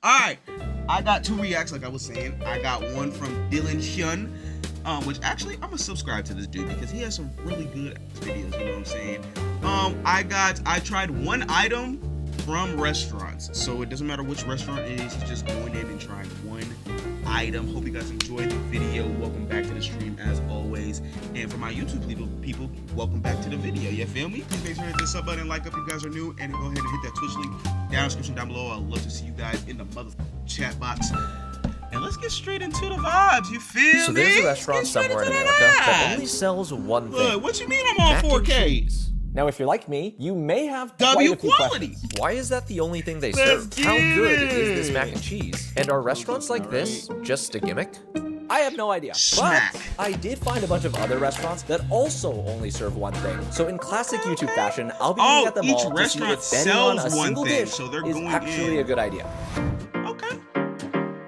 All right, I got 2 reacts, like I was saying. I got one from Dylan Shun, which actually I'm gonna subscribe to this dude because he has some really good videos. You know what I'm saying? I tried one item from restaurants, so it doesn't matter which restaurant it is. He's just going in and trying one item. Hope you guys enjoyed the video. Welcome back to the stream as always, and for my YouTube people, welcome back to the video. You feel me? Please make sure to hit the sub button, like up if you guys are new, and go ahead and hit that Twitch link down in the description down below. I'd love to see you guys in the chat box. And let's get straight into the vibes. You feel me? So there's a restaurant somewhere in America that only sells one thing. Look, what you mean I'm on 4K? Now, if you're like me, you may have W quite a few quality. questions. Why is that the only thing they serve? How good is this mac and cheese? And are restaurants like this just a gimmick? I have no idea. Smack. But I did find a bunch of other restaurants that also only serve one thing. So in classic YouTube fashion, I'll be looking at them all to see if betting on a single dish is actually a good idea. Okay.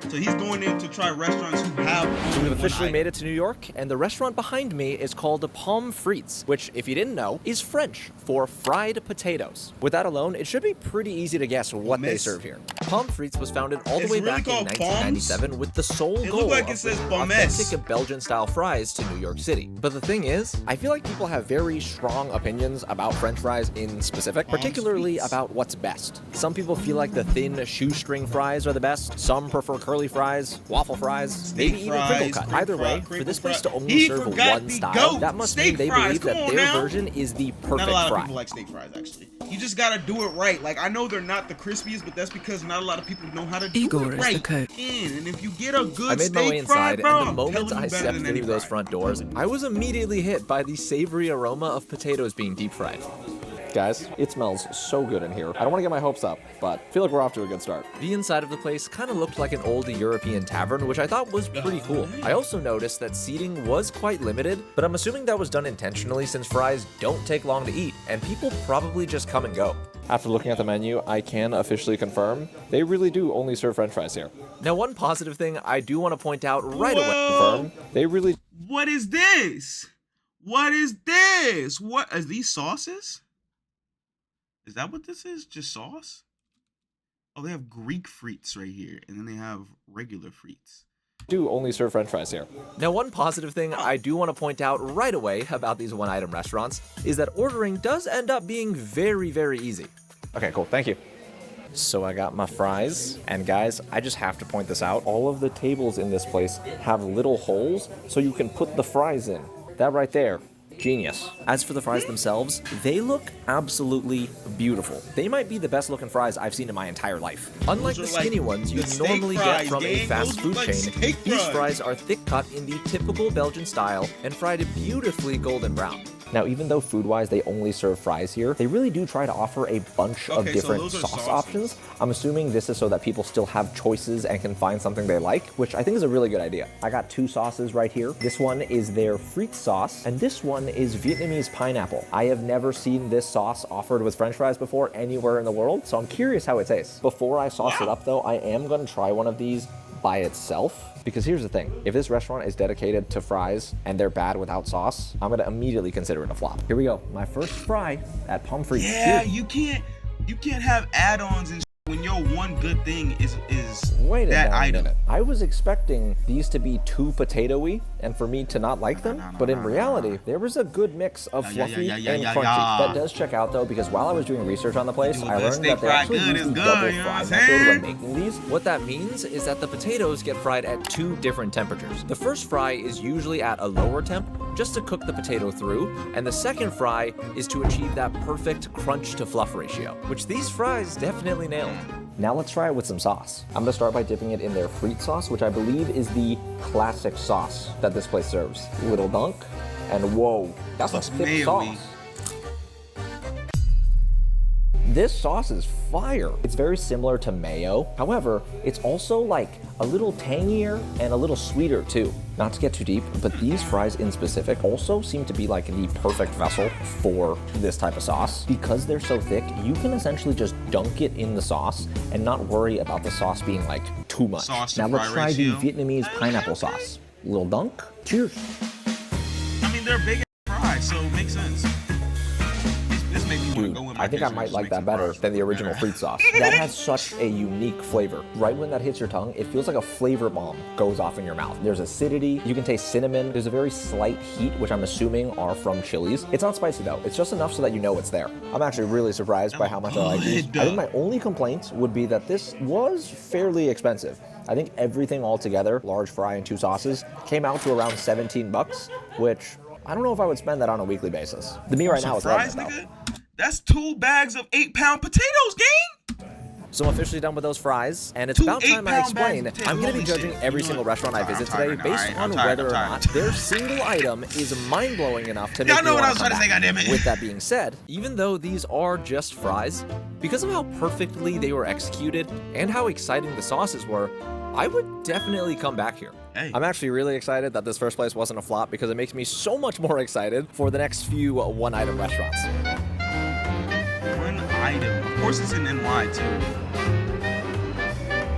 So he's going in to try restaurants who have. So we've officially made it to New York, and the restaurant behind me is called Pommes Frites, which, if you didn't know, is French for fried potatoes. With that alone, it should be pretty easy to guess what they serve here. Pommes Frites was founded all the way back in 1997 with the sole goal of bringing authentic Belgian-style fries to New York City. But the thing is, I feel like people have very strong opinions about French fries in specific, particularly about what's best. Some people feel like the thin shoestring fries are the best. Some prefer curly fries, waffle fries, maybe even crinkle cut. Either way, for this place to only serve one style, that must mean they believe that their version is the perfect fry. Not a lot of people like steak fries, actually. You just gotta do it right. Like, I know they're not the crispiest, but that's because not a lot of people know how to do it right. And if you get a good I made my way inside, fry, and the moment I stepped through those front doors, I was immediately hit by the savory aroma of potatoes being deep fried. Guys, it smells so good in here. I don't want to get my hopes up, but I feel like we're off to a good start. The inside of the place kind of looked like an old European tavern, which I thought was pretty cool. I also noticed that seating was quite limited, but I'm assuming that was done intentionally since fries don't take long to eat, and people probably just come and go. After looking at the menu, I can officially confirm they really do only serve French fries here. Now, one positive thing I do want to point out right away, they really... What is this? What is this? What are these sauces? Is that what this is? Just sauce? Oh, they have Greek frites right here, and then they have regular frites. Do only serve French fries here. Now, one positive thing I do want to point out right away about these one-item restaurants is that ordering does end up being very, very easy. Okay, cool. Thank you. So I got my fries, and guys, I just have to point this out. All of the tables in this place have little holes so you can put the fries in. That right there. Genius. As for the fries themselves, they look absolutely beautiful. They might be the best looking fries I've seen in my entire life. Unlike the skinny ones you normally get from a fast food chain, these fries are thick cut in the typical Belgian style and fried beautifully golden brown. Now, even though food-wise they only serve fries here, they really do try to offer a bunch of different sauce options. I'm assuming this is so that people still have choices and can find something they like, which I think is a really good idea. I got 2 sauces right here. This one is their frites sauce, and this one is Vietnamese pineapple. I have never seen this sauce offered with French fries before anywhere in the world, so I'm curious how it tastes. Before I sauce it up, though, I am going to try one of these by itself. Because here's the thing, if this restaurant is dedicated to fries and they're bad without sauce, I'm gonna immediately consider it a flop. Here we go, my first fry at Pommes Frites. Yeah, you can't have add-ons and when your one good thing is that item. I was expecting these to be too potato-y and for me to not like them, but in reality, there was a good mix of fluffy and crunchy. That does check out though, because while I was doing research on the place, I learned that they actually use the double fry method when making these. What that means is that the potatoes get fried at 2 different temperatures. The first fry is usually at a lower temp, just to cook the potato through, and the second fry is to achieve that perfect crunch to fluff ratio, which these fries definitely nailed. Now let's try it with some sauce. I'm gonna start by dipping it in their frite sauce, which I believe is the classic sauce that this place serves. Little dunk, and whoa, that's a thick sauce. This sauce is fire. It's very similar to mayo. However, it's also like a little tangier and a little sweeter too. Not to get too deep, but these fries in specific also seem to be like the perfect vessel for this type of sauce. Because they're so thick, you can essentially just dunk it in the sauce and not worry about the sauce being like too much. Now let's try the Vietnamese pineapple sauce. Little dunk. Cheers. I mean, they're big fries, so it makes sense. This makes me want to go in I think I might like that better than the original Frito sauce. That has such a unique flavor. Right when that hits your tongue, it feels like a flavor bomb goes off in your mouth. There's acidity, you can taste cinnamon, there's a very slight heat, which I'm assuming are from chilies. It's not spicy though, it's just enough so that you know it's there. I'm actually really surprised by how much I like these. I think my only complaint would be that this was fairly expensive. I think everything all together, large fry and 2 sauces, came out to around 17 bucks, which I don't know if I would spend that on a weekly basis. The meat right now is fries, loving it, nigga? That's 2 bags of 8-pound potatoes, gang! So I'm officially done with those fries, and it's about time I explain. I'm going to be judging every single restaurant I visit today based on whether or not their single item is mind-blowing enough to make me want to come back. With that being said, even though these are just fries, because of how perfectly they were executed and how exciting the sauces were, I would definitely come back here. Hey. I'm actually really excited that this first place wasn't a flop because it makes me so much more excited for the next few one-item restaurants. One item. Of course it's in NY too.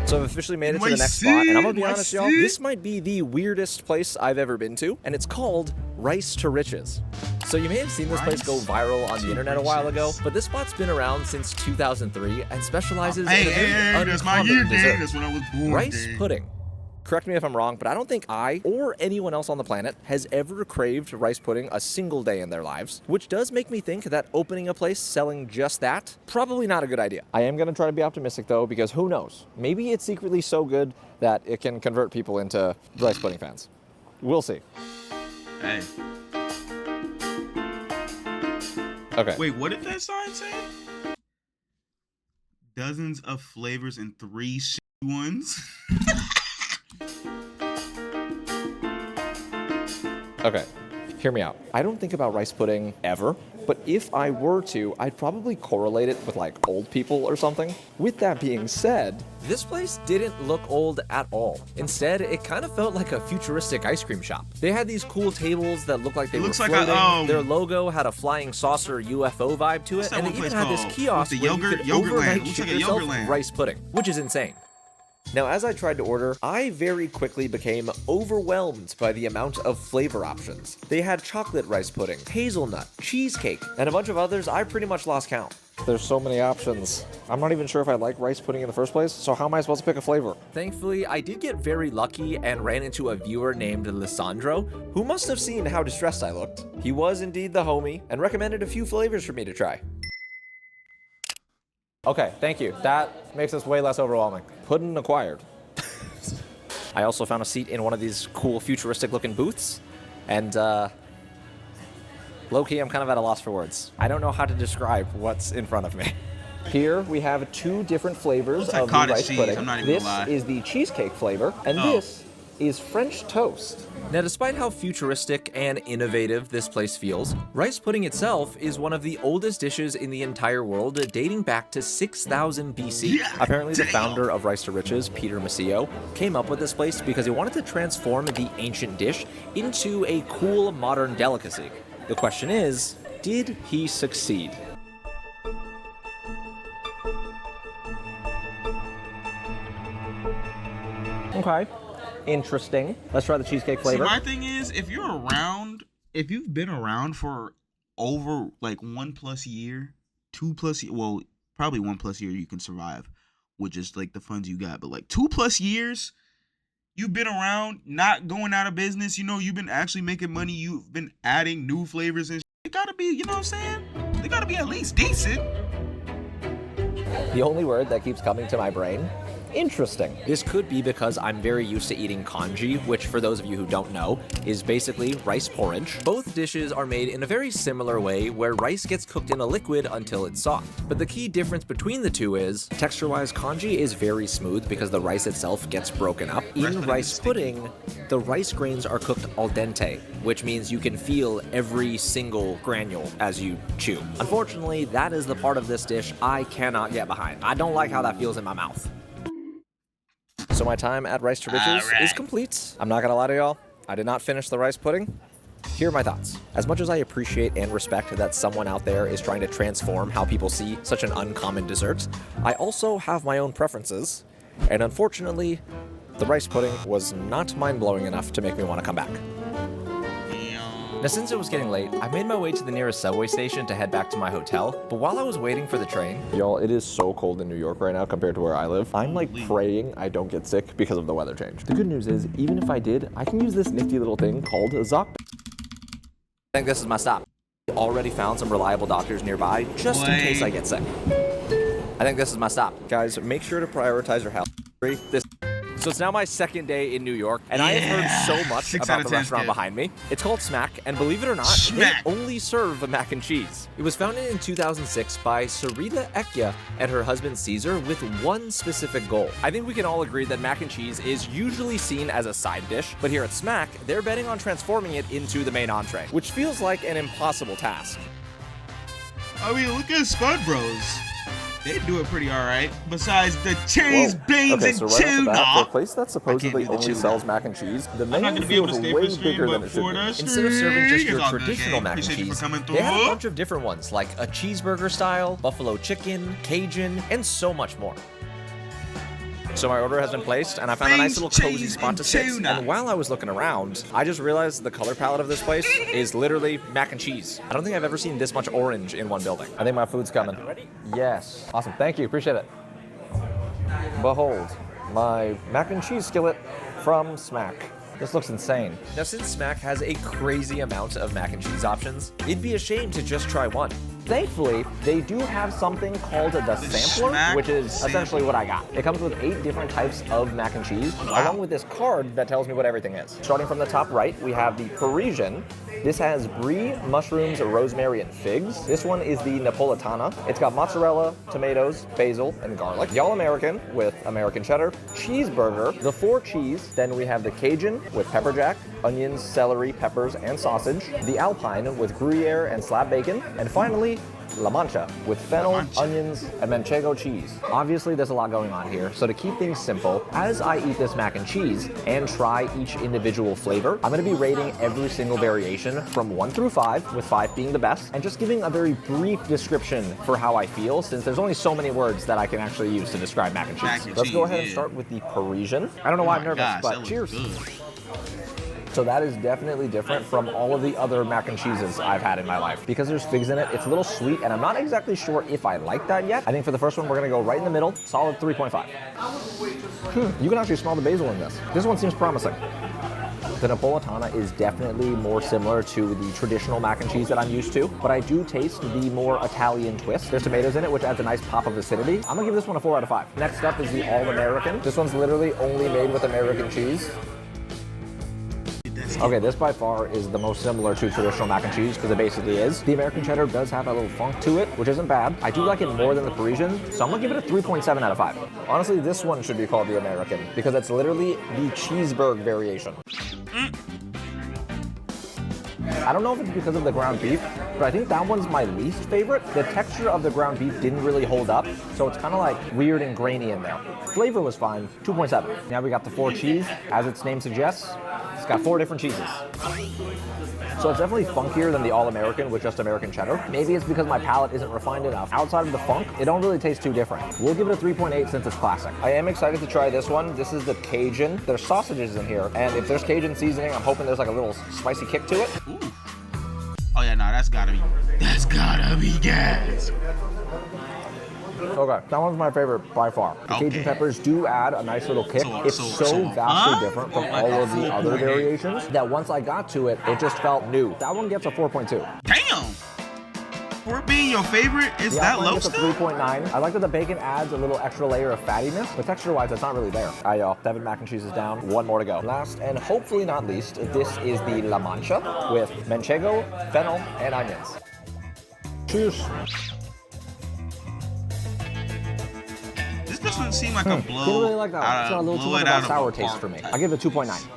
So I've officially made it to the next spot, and I'm gonna be honest, y'all, this might be the weirdest place I've ever been to, and it's called Rice to Riches. So you may have seen this place go viral on the internet a while ago, but this spot's been around since 2003 and specializes in a very uncommon dessert, That's when I was born, rice pudding. Correct me if I'm wrong, but I don't think I or anyone else on the planet has ever craved rice pudding a single day in their lives, which does make me think that opening a place selling just that, probably not a good idea. I am going to try to be optimistic though, because who knows? Maybe it's secretly so good that it can convert people into rice pudding fans. We'll see. Hey. Okay. Wait, what did that sign say? Dozens of flavors and 3 shitty ones. Okay, hear me out. I don't think about rice pudding ever, but if I were to, I'd probably correlate it with like old people or something. With that being said, this place didn't look old at all. Instead, it kind of felt like a futuristic ice cream shop. They had these cool tables that looked like they were floating. Their logo had a flying saucer UFO vibe to it, and they even had this kiosk where you could overnight ship yourself rice pudding, which is insane. Now, as I tried to order, I very quickly became overwhelmed by the amount of flavor options. They had chocolate rice pudding, hazelnut, cheesecake, and a bunch of others I pretty much lost count. There's so many options. I'm not even sure if I like rice pudding in the first place, so how am I supposed to pick a flavor? Thankfully, I did get very lucky and ran into a viewer named Lissandro, who must have seen how distressed I looked. He was indeed the homie, and recommended a few flavors for me to try. Okay, thank you. That makes this way less overwhelming. Pudding acquired. I also found a seat in one of these cool futuristic looking booths, and low-key I'm kind of at a loss for words. I don't know how to describe what's in front of me. Here we have 2 different flavors of the rice pudding. This is the cheesecake flavor, and this is French toast. Now, despite how futuristic and innovative this place feels, rice pudding itself is one of the oldest dishes in the entire world, dating back to 6000 BC. Apparently, the founder of Rice to Riches, Peter Maceo, came up with this place because he wanted to transform the ancient dish into a cool modern delicacy. The question is, did he succeed? Okay. Interesting. Let's try the cheesecake flavor. See, my thing is, if you've been around for over like 1+ year, 2+ year, well, probably 1+ year you can survive with just like the funds you got, but like 2+ years, you've been around, not going out of business, you've been actually making money, you've been adding new flavors and it gotta be, you know what I'm saying? They gotta be at least decent. The only word that keeps coming to my brain, interesting. This could be because I'm very used to eating congee, which for those of you who don't know, is basically rice porridge. Both dishes are made in a very similar way where rice gets cooked in a liquid until it's soft. But the key difference between the two is, texture-wise, congee is very smooth because the rice itself gets broken up. In rice pudding, the rice grains are cooked al dente, which means you can feel every single granule as you chew. Unfortunately, that is the part of this dish I cannot get behind. I don't like how that feels in my mouth. So my time at Rice to Riches is complete. I'm not gonna lie to y'all, I did not finish the rice pudding. Here are my thoughts. As much as I appreciate and respect that someone out there is trying to transform how people see such an uncommon dessert, I also have my own preferences, and unfortunately, the rice pudding was not mind-blowing enough to make me want to come back. Now, since it was getting late, I made my way to the nearest subway station to head back to my hotel, but while I was waiting for the train... Y'all, it is so cold in New York right now compared to where I live. I'm like praying I don't get sick because of the weather change. The good news is, even if I did, I can use this nifty little thing called a Zop. I think this is my stop. I already found some reliable doctors nearby, just in case I get sick. I think this is my stop. Guys, make sure to prioritize your health. So it's now my second day in New York, and I have heard so much about the restaurant behind me. It's called Smack, and believe it or not, they only serve mac and cheese. It was founded in 2006 by Sarita Ekya and her husband Caesar with one specific goal. I think we can all agree that mac and cheese is usually seen as a side dish, but here at Smack, they're betting on transforming it into the main entree, which feels like an impossible task. I mean, look at Spud Bros. They do it pretty all right. Besides the cheese, beans, and tuna. For a place that supposedly only sells mac and cheese, the menu feels way bigger than it should be. Instead of serving just your traditional mac and cheese, they have a bunch of different ones, like a cheeseburger style, buffalo chicken, Cajun, and so much more. So my order has been placed, and I found a nice little cozy spot to sit. And while I was looking around, I just realized the color palette of this place is literally mac and cheese. I don't think I've ever seen this much orange in one building. I think my food's coming. Ready? Yes. Awesome. Thank you. Appreciate it. Behold, my mac and cheese skillet from Smack. This looks insane. Now, since Smack has a crazy amount of mac and cheese options, it'd be a shame to just try one. Thankfully, they do have something called the sampler, which is essentially what I got. It comes with 8 different types of mac and cheese, along with this card that tells me what everything is. Starting from the top right, we have the Parisian. This has brie, mushrooms, rosemary, and figs. This one is the Napolitana. It's got mozzarella, tomatoes, basil, and garlic. The All-American with American cheddar, cheeseburger, the 4 cheese. Then we have the Cajun with pepper jack, onions, celery, peppers, and sausage. The Alpine with Gruyere and slab bacon. And finally, La Mancha with fennel, onions, and manchego cheese. Obviously, there's a lot going on here, so to keep things simple, as I eat this mac and cheese and try each individual flavor, I'm gonna be rating every single variation from 1 through 5, with 5 being the best, and just giving a very brief description for how I feel, since there's only so many words that I can actually use to describe mac and cheese. Let's go ahead and start with the Parisian. I don't know why I'm nervous, but cheers. So that is definitely different from all of the other mac and cheeses I've had in my life. Because there's figs in it, it's a little sweet, and I'm not exactly sure if I like that yet. I think for the first one, we're gonna go right in the middle, solid 3.5. You can actually smell the basil in this. This one seems promising. The Napolitana is definitely more similar to the traditional mac and cheese that I'm used to, but I do taste the more Italian twist. There's tomatoes in it, which adds a nice pop of acidity. I'm gonna give this one a 4 out of 5. Next up is the All-American. This one's literally only made with American cheese. Okay, this by far is the most similar to traditional mac and cheese, because it basically is. The American cheddar does have a little funk to it, which isn't bad. I do like it more than the Parisian, so I'm gonna give it a 3.7 out of 5. Honestly, this one should be called the American, because it's literally the cheeseburger variation. I don't know if it's because of the ground beef, but I think that one's my least favorite. The texture of the ground beef didn't really hold up, so it's kind of like weird and grainy in there. Flavor was fine, 2.7. Now we got the 4 cheese. As its name suggests, it's got 4 different cheeses. So it's definitely funkier than the All-American with just American cheddar. Maybe it's because my palate isn't refined enough. Outside of the funk, it don't really taste too different. We'll give it a 3.8 since it's classic. I am excited to try this one. This is the Cajun. There's sausages in here, and if there's Cajun seasoning, I'm hoping there's like a little spicy kick to it. Ooh. Oh yeah, no, that's gotta be gas. Okay, that one's my favorite by far. The Cajun peppers do add a nice little kick. It's so vastly different from all of the other variations that once I got to it, it just felt new. That one gets a 4.2. Damn! For it being your favorite, is that low still? It's a 3.9. I like that the bacon adds a little extra layer of fattiness, but texture-wise, it's not really there. All right, y'all, 7 mac and cheese is down. 1 more to go. Last, and hopefully not least, this is the La Mancha with manchego, fennel, and onions. Cheers. This doesn't seem like a blow. Didn't really like that one. It's got a little too much of a sour taste for me. I give it a 2.9.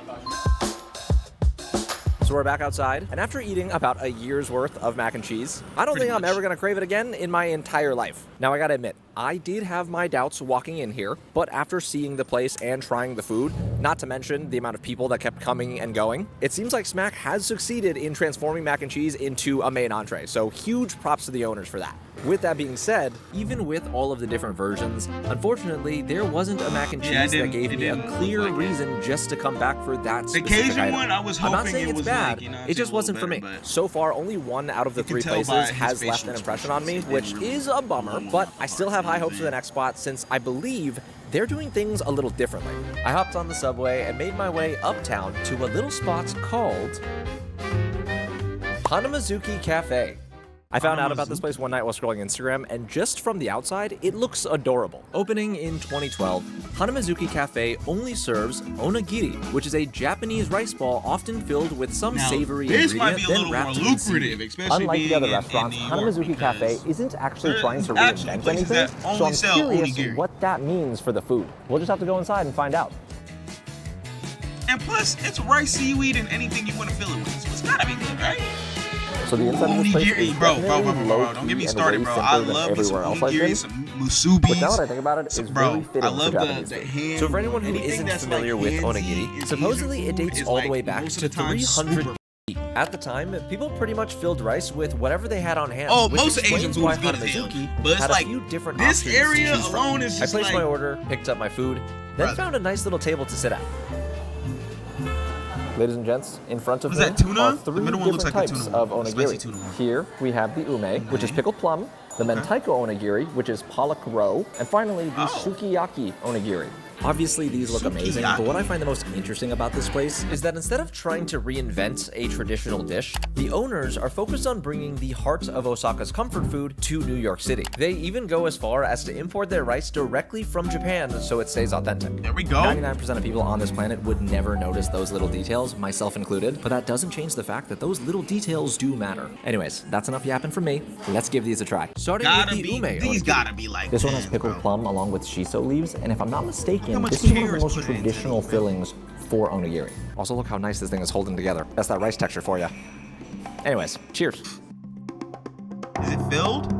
So we're back outside, and after eating about a year's worth of mac and cheese, I don't think I'm ever gonna crave it again in my entire life. Now I gotta admit, I did have my doubts walking in here, but after seeing the place and trying the food, not to mention the amount of people that kept coming and going, it seems like Smack has succeeded in transforming mac and cheese into a main entree, so huge props to the owners for that. With that being said, even with all of the different versions, unfortunately, there wasn't a mac and cheese that gave me a clear reason just to come back for that specific Cajun item. one, I was I'm not hoping saying it it's was bad, like, you know, it just wasn't for me. So far, only one out of the 3 places has left an impression on me, which is a bummer, but I still have high hopes for the next spot since I believe they're doing things a little differently. I hopped on the subway and made my way uptown to a little spot called Hanamazuki Cafe. I found out about this place one night while scrolling Instagram, and just from the outside, it looks adorable. Opening in 2012, Hanamazuki Cafe only serves onigiri, which is a Japanese rice ball often filled with some savory ingredient, then wrapped in seaweed. Unlike the other restaurants, Hanamazuki Cafe isn't actually trying to reinvent anything, so I'm curious what that means for the food. We'll just have to go inside and find out. And plus, it's rice, seaweed, and anything you want to fill it with. So it's gotta be good, right? So the inside of this place is bro, definitely low don't get me key started, and bro. way I simpler than love me some everywhere else I've onigiri, been. some musubis. But now that I think about it, it's really fitting I love for Japanese the food. hand. So for anyone who anything isn't that's familiar like with handsy onigiri, in supposedly Asian it dates food all is the way like, back most to of the time, 300 super. At the time, people pretty much filled rice with whatever they had on hand. Oh, which most Asian explains food why is good as hell. Hanamazuki But it's had like, a few different this options area to choose from. alone is I just placed like, my order, picked up my food, then Brother. found a nice little table to sit at. Ladies and gents, in front of Was me that tuna? are The 3 middle one different looks like the types tuna of one. Spicy tuna onigiri. one. Here we have the ume, which is pickled plum, the mentaiko onigiri, which is pollock roe, and finally the sukiyaki onigiri. Obviously, these look amazing, but what I find the most interesting about this place is that instead of trying to reinvent a traditional dish, the owners are focused on bringing the heart of Osaka's comfort food to New York City. They even go as far as to import their rice directly from Japan so it stays authentic. There we go. 99% of people on this planet would never notice those little details, myself included, but that doesn't change the fact that those little details do matter. Anyways, that's enough yapping from me. Let's give these a try. Starting with the ume These onigiri. gotta be like This one has 10, pickled bro. plum along with shiso leaves, and if I'm not mistaken, much this is one of care the is most put into traditional these, fillings for onigiri. Also, look how nice this thing is holding together. That's that rice texture for you. Anyways, cheers. Is it filled?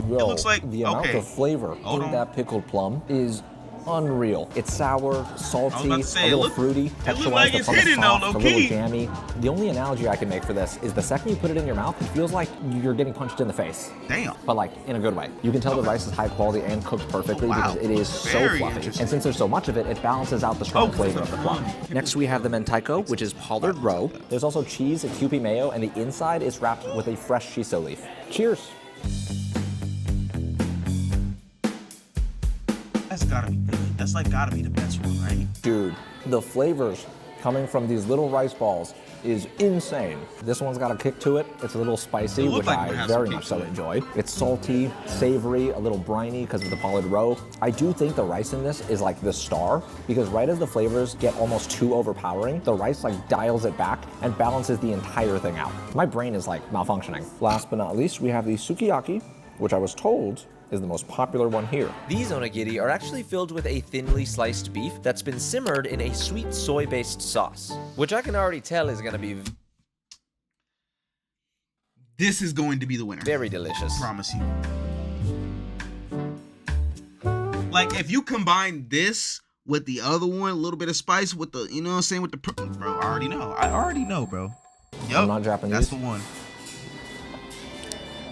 Yo, It looks like- the amount okay. of flavor Hold in on. that pickled plum is unreal. It's sour, salty, about to say, a it little look- fruity, it look texture-wise like the it's plum is hidden though, soft, a little low-key. jammy. The only analogy I can make for this is the second you put it in your mouth, it feels like you're getting punched in the face. Damn. But like in a good way. You can tell the rice is high quality and cooked perfectly Wow. because it is so Very fluffy. interesting. And since there's so much of it, it balances out the strong flavor of the plum. Next, we have the mentaiko, which is pollard roe. There's also cheese and Kewpie mayo, and the inside is wrapped with a fresh shiso leaf. Cheers. That's gotta be good. That's like gotta be the best one, right? Dude, the flavors coming from these little rice balls is insane. This one's got a kick to it. It's a little spicy, It looked which like it I would have some very kick much so to it. enjoy. It's salty, savory, a little briny because of the pollard roe. I do think the rice in this is like the star because right as the flavors get almost too overpowering, the rice like dials it back and balances the entire thing out. My brain is like malfunctioning. Last but not least, we have the sukiyaki, which I was told is the most popular one here. These onigiri are actually filled with a thinly sliced beef that's been simmered in a sweet soy-based sauce, which I can already tell is gonna be This is going to be the winner. very delicious. Promise you. Like if you combine this with the other one, a little bit of spice with the, you know what I'm saying, with the bro, I already know. I already know, bro. Yup. I'm not Japanese. That's the one.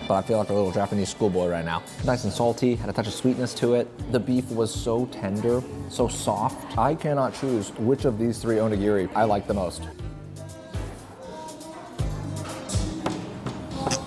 But I feel like a little Japanese schoolboy right now. Nice and salty, had a touch of sweetness to it. The beef was so tender, so soft. I cannot choose which of these 3 onigiri I like the most.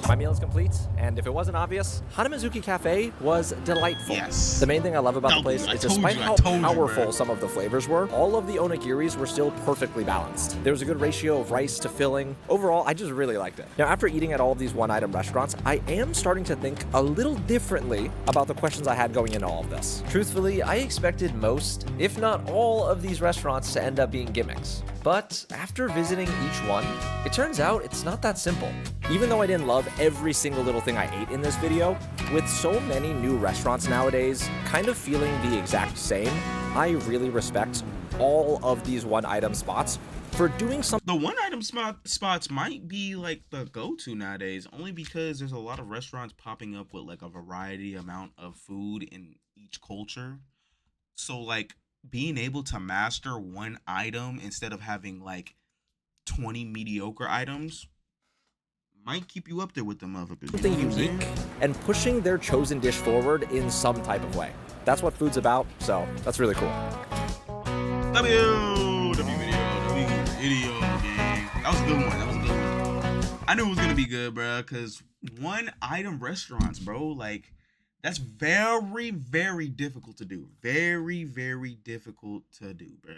My meal is complete, and if it wasn't obvious, Hanamazuki Cafe was delightful. Yes. The main thing I love about the No, place I is told despite you, I how told you, powerful bro. some of the flavors were, all of the onigiris were still perfectly balanced. There was a good ratio of rice to filling. Overall, I just really liked it. Now, after eating at all of these one-item restaurants, I am starting to think a little differently about the questions I had going into all of this. Truthfully, I expected most, if not all, of these restaurants to end up being gimmicks. But after visiting each one, it turns out it's not that simple. Even though I didn't love every single little thing I ate in this video, with so many new restaurants nowadays kind of feeling the exact same, I really respect all of these one-item spots for doing something. The one item spots might be like the go-to nowadays, only because there's a lot of restaurants popping up with like a variety amount of food in each culture. So like being able to master one item instead of having like 20 mediocre items might keep you up there with the motherfuckers. something You know what I'm unique saying? and pushing their chosen dish forward in some type of way. That's what food's about, so that's really cool. W video, gang. That was a good one. That was a good one. I knew it was gonna be good, bro. Cause one item restaurants, bro. Like that's very, very difficult to do. Very, very difficult to do, bro.